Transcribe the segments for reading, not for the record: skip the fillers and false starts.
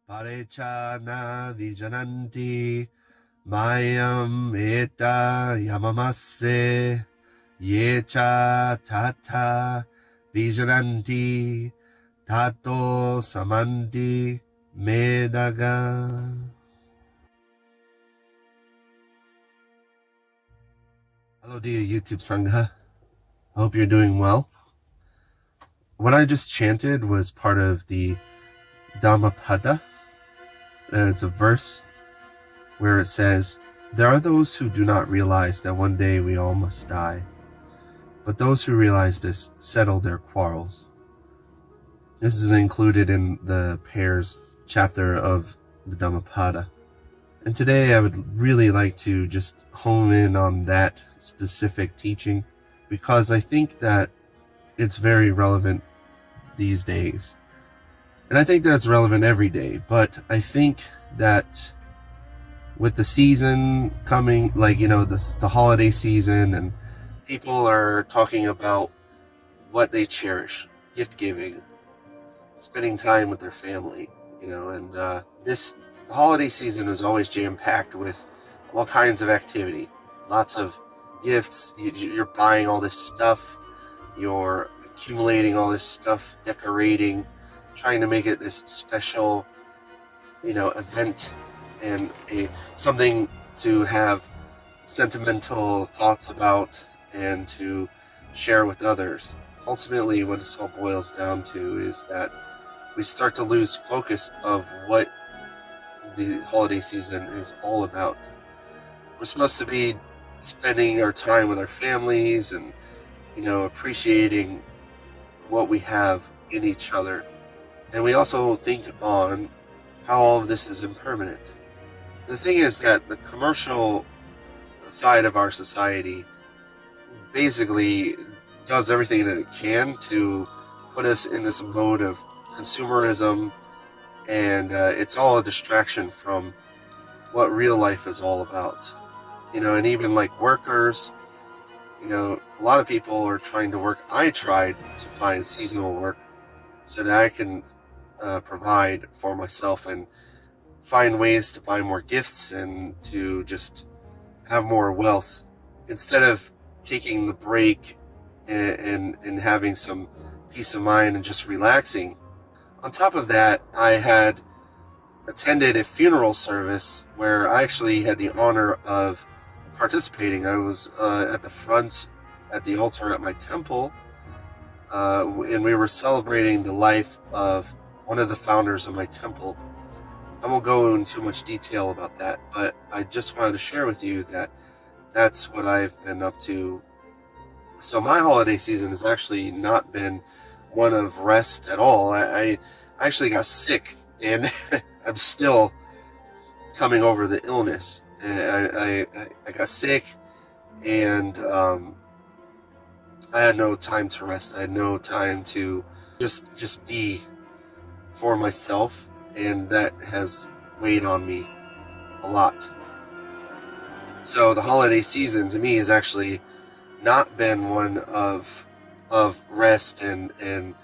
Parechana vijananti mayam eta yamamasse yecha tata vijananti tato samanti medaga. Hello dear YouTube Sangha. Hope you're doing well. What I just chanted was part of the Dhammapada. It's a verse where it says, "There are those who do not realize that one day we all must die, but those who realize this settle their quarrels." This is included in the pairs chapter of the Dhammapada. And today I would really like to just hone in on that specific teaching because I think that it's very relevant these days. And I think that's relevant every day, but I think that with the season coming, the holiday season, and people are talking about what they cherish, gift giving, spending time with their family, and this holiday season is always jam-packed with all kinds of activity, lots of gifts. You're buying all this stuff, you're accumulating all this stuff, decorating, trying to make it this special, event and something to have sentimental thoughts about and to share with others. Ultimately, what this all boils down to is that we start to lose focus of what the holiday season is all about. We're supposed to be spending our time with our families and, appreciating what we have in each other. And we also think on how all of this is impermanent. The thing is that the commercial side of our society basically does everything that it can to put us in this mode of consumerism, and it's all a distraction from what real life is all about. And even like workers, a lot of people are trying to work. I tried to find seasonal work so that I can provide for myself and find ways to buy more gifts and to just have more wealth instead of taking the break and having some peace of mind and just relaxing. On top of that, I had attended a funeral service where I actually had the honor of participating. I was at the front at the altar at my temple, and we were celebrating the life of one of the founders of my temple. I won't go into too much detail about that, but I just wanted to share with you that that's what I've been up to. So my holiday season has actually not been one of rest at all. I actually got sick, and I'm still coming over the illness. I got sick, and I had no time to rest. I had no time to just be for myself, and that has weighed on me a lot. So the holiday season to me has actually not been one of rest and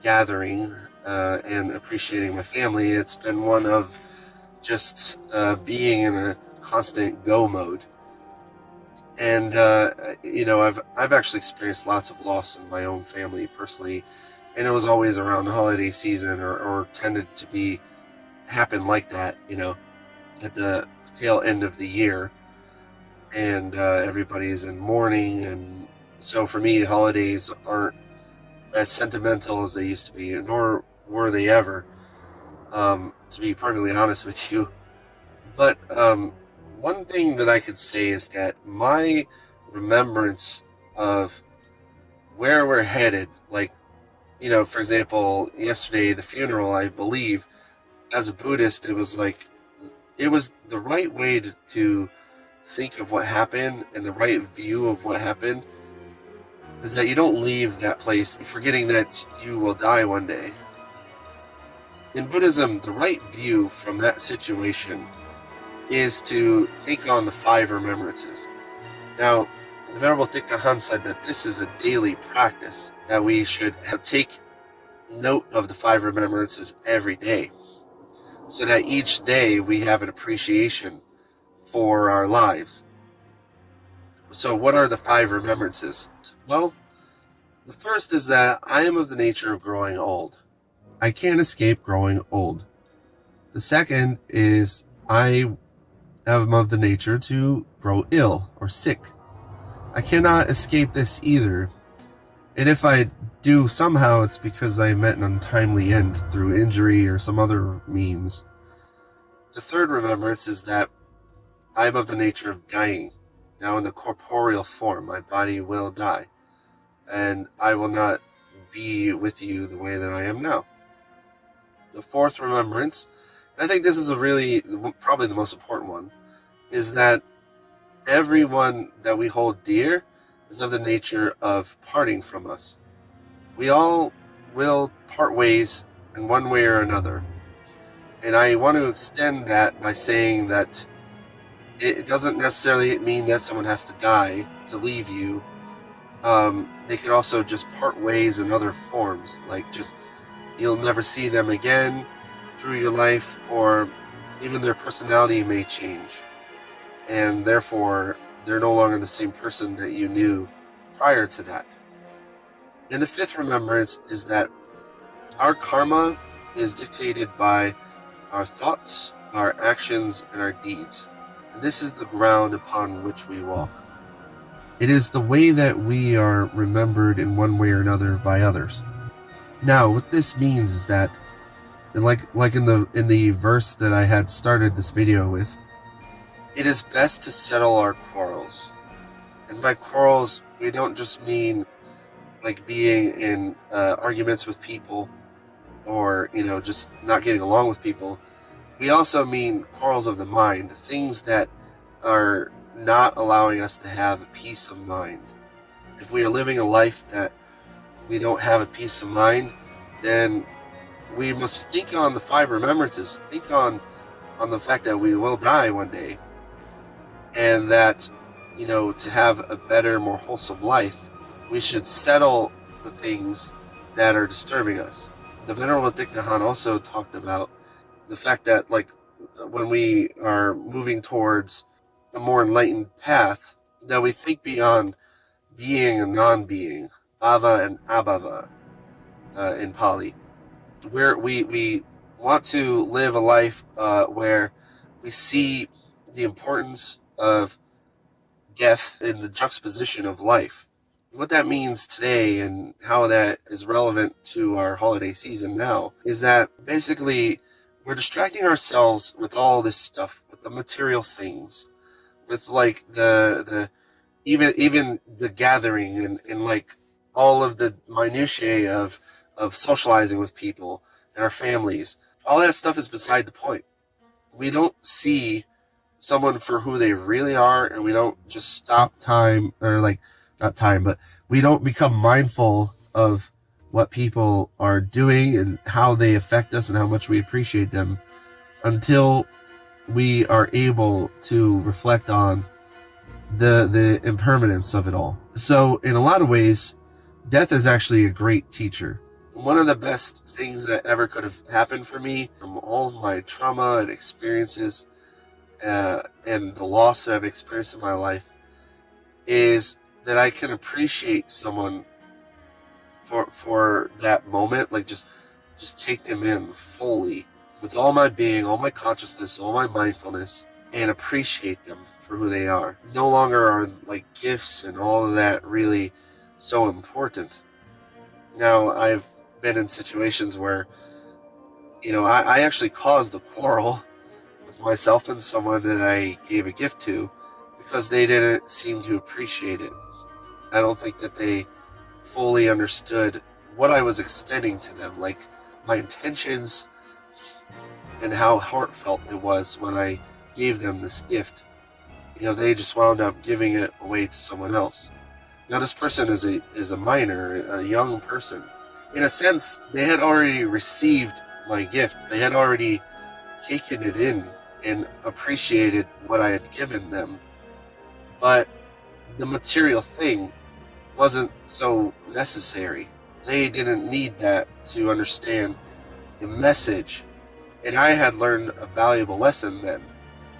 gathering and appreciating my family. It's been one of just being in a constant go mode. And I've actually experienced lots of loss in my own family personally, and it was always around the holiday season or tended to happen like that, at the tail end of the year, and everybody's in mourning. And so for me, holidays aren't as sentimental as they used to be, nor were they ever, to be perfectly honest with you. But one thing that I could say is that my remembrance of where we're headed, for example, yesterday, the funeral, I believe, as a Buddhist, it was the right way to think of what happened, and the right view of what happened is that you don't leave that place forgetting that you will die one day. In Buddhism, the right view from that situation is to think on the Five Remembrances. Now, the Venerable Thich Nhat Hanh said that this is a daily practice, that we should take note of the Five Remembrances every day. so that each day we have an appreciation for our lives. So what are the 5 remembrances? Well, the first is that I am of the nature of growing old. I can't escape growing old. The second is I am of the nature to grow ill or sick. I cannot escape this either. And if I do somehow, it's because I met an untimely end through injury or some other means. The third remembrance is that I am of the nature of dying. Now in the corporeal form, my body will die. And I will not be with you the way that I am now. The fourth remembrance, and I think this is probably the most important one, is that everyone that we hold dear is of the nature of parting from us. We all will part ways in one way or another. And I want to extend that by saying that it doesn't necessarily mean that someone has to die to leave you. They could also just part ways in other forms, like just you'll never see them again through your life, or even their personality may change, and therefore they're no longer the same person that you knew prior to that. And the fifth remembrance is that our karma is dictated by our thoughts, our actions, and our deeds. And this is the ground upon which we walk. It is the way that we are remembered in one way or another by others. Now, what this means is that, like in the verse that I had started this video with, it is best to settle our quarrels. And by quarrels, we don't just mean like being in arguments with people, or just not getting along with people. We also mean quarrels of the mind, things that are not allowing us to have a peace of mind. If we are living a life that we don't have a peace of mind, then we must think on the 5 remembrances, think on the fact that we will die one day, and that to have a better, more wholesome life, we should settle the things that are disturbing us. The Venerable Thich Nhat Hanh also talked about the fact that, like, when we are moving towards a more enlightened path, that we think beyond being and non-being, bhava and abhava, in Pali, where we want to live a life where we see the importance of death in the juxtaposition of life. What that means today and how that is relevant to our holiday season now is that basically we're distracting ourselves with all this stuff, with the material things, with like the even the gathering and like all of the minutiae of socializing with people and our families. All that stuff is beside the point. We don't see someone for who they really are, and we don't just stop time, or like not time, but we don't become mindful of what people are doing and how they affect us and how much we appreciate them until we are able to reflect on the impermanence of it all. So in a lot of ways, death is actually a great teacher. One of the best things that ever could have happened for me from all of my trauma and experiences and the loss that I've experienced in my life is that I can appreciate someone for that moment, like just take them in fully with all my being, all my consciousness, all my mindfulness, and appreciate them for who they are. No longer are like gifts and all of that really so important. Now, I've been in situations where I actually caused a quarrel with myself and someone that I gave a gift to because they didn't seem to appreciate it. I don't think that they fully understood what I was extending to them, like my intentions and how heartfelt it was when I gave them this gift. They just wound up giving it away to someone else. Now, this person is a minor, a young person. In a sense, they had already received my gift. They had already taken it in and appreciated what I had given them. But the material thing wasn't so necessary. They didn't need that to understand the message And I had learned a valuable lesson then,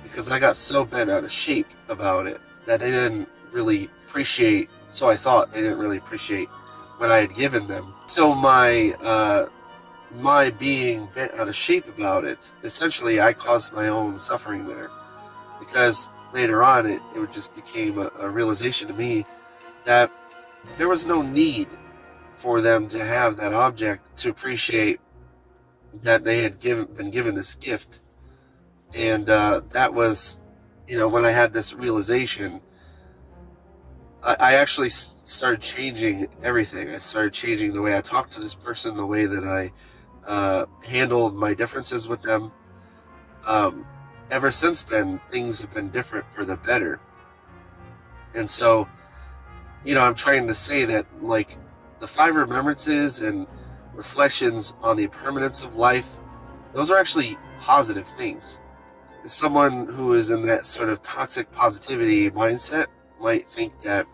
because I got so bent out of shape about it that they didn't really appreciate, so I thought they didn't really appreciate what I had given them. So my being bent out of shape about it, essentially I caused my own suffering there, because later on it just became a realization to me that there was no need for them to have that object to appreciate that they had been given this gift. And that was, when I had this realization, I actually started changing everything. I started changing the way I talked to this person, the way that I handled my differences with them. Ever since then, things have been different for the better. And so, I'm trying to say that, like, the Five Remembrances and reflections on the impermanence of life, those are actually positive things. Someone who is in that sort of toxic positivity mindset might think that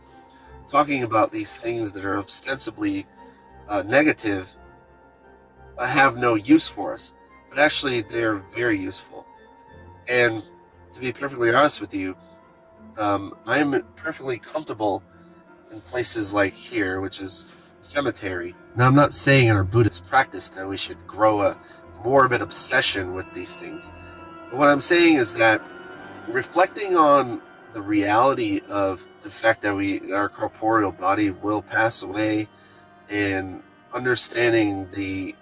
talking about these things that are ostensibly negative have no use for us, but actually they're very useful. And to be perfectly honest with you, I am perfectly comfortable in places like here, which is a cemetery. Now, I'm not saying in our Buddhist practice that we should grow a morbid obsession with these things. But what I'm saying is that reflecting on the reality of the fact that our corporeal body will pass away, and understanding the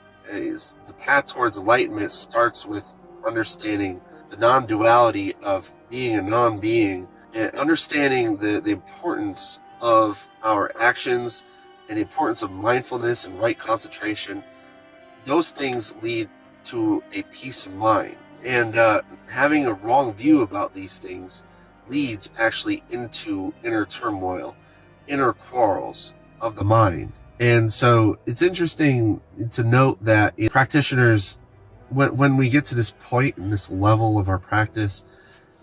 path towards enlightenment starts with understanding the non-duality of being a non-being, and understanding the importance of our actions and the importance of mindfulness and right concentration. Those things lead to a peace of mind. And having a wrong view about these things leads actually into inner turmoil, inner quarrels of the mind. And so it's interesting to note that practitioners, when we get to this point and this level of our practice,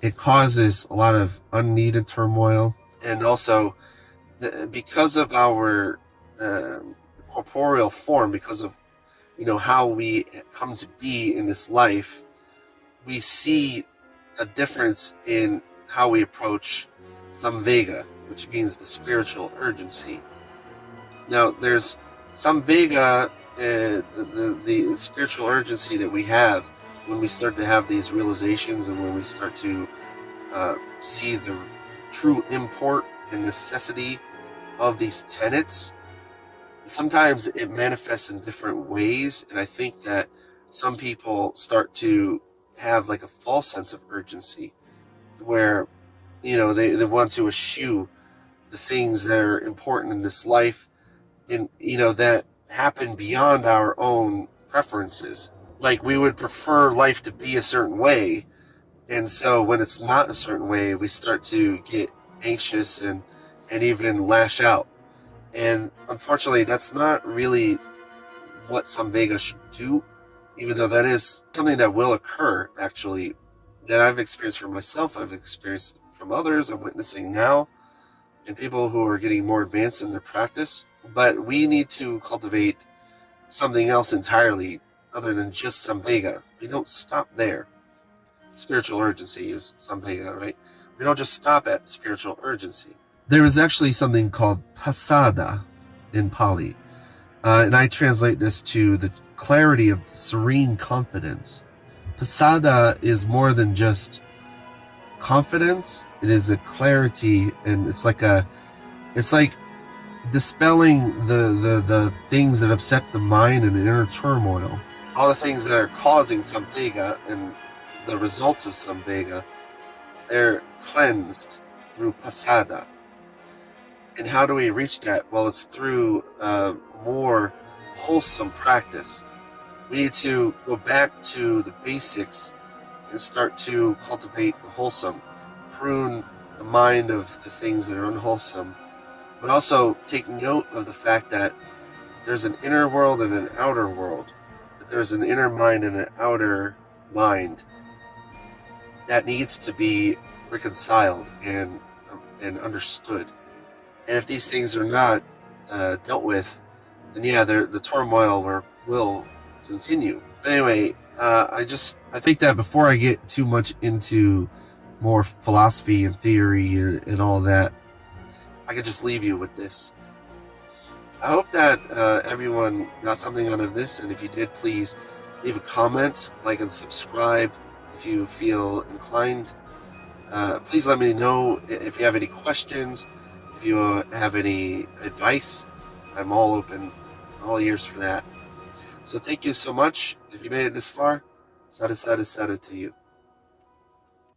it causes a lot of unneeded turmoil. And also, because of our corporeal form, because of how we come to be in this life, we see a difference in how we approach samvega, which means the spiritual urgency. Now, there's samvega, the spiritual urgency that we have when we start to have these realizations, and when we start to see the true import and necessity of these tenets. Sometimes it manifests in different ways, and I think that some people start to have like a false sense of urgency, where they want to eschew the things that are important in this life, and that happen beyond our own preferences. Like, we would prefer life to be a certain way, and so when it's not a certain way, we start to get anxious and even lash out. And unfortunately, that's not really what samvega should do, even though that is something that will occur, actually, that I've experienced for myself, I've experienced from others, I'm witnessing now, and people who are getting more advanced in their practice. But we need to cultivate something else entirely other than just samvega. We don't stop there. Spiritual urgency is samvega, right? We don't just stop at spiritual urgency. There is actually something called pasada in Pali, and I translate this to the clarity of serene confidence. Pasada is more than just confidence. It is a clarity, and it's like dispelling the things that upset the mind and the inner turmoil. All the things that are causing samvega and the results of samvega, they're cleansed through pasada. And how do we reach that? Well, it's through more wholesome practice. We need to go back to the basics and start to cultivate the wholesome, prune the mind of the things that are unwholesome, but also take note of the fact that there's an inner world and an outer world, that there's an inner mind and an outer mind that needs to be reconciled and understood. And if these things are not dealt with, then yeah, the turmoil will continue. But anyway, I think that before I get too much into more philosophy and theory and all that, I could just leave you with this. I hope that everyone got something out of this, and if you did, please leave a comment, like, and subscribe if you feel inclined. Please let me know if you have any questions, if you have any advice. I'm all open, all ears for that. So thank you so much. If you made it this far, sada sada sada to you.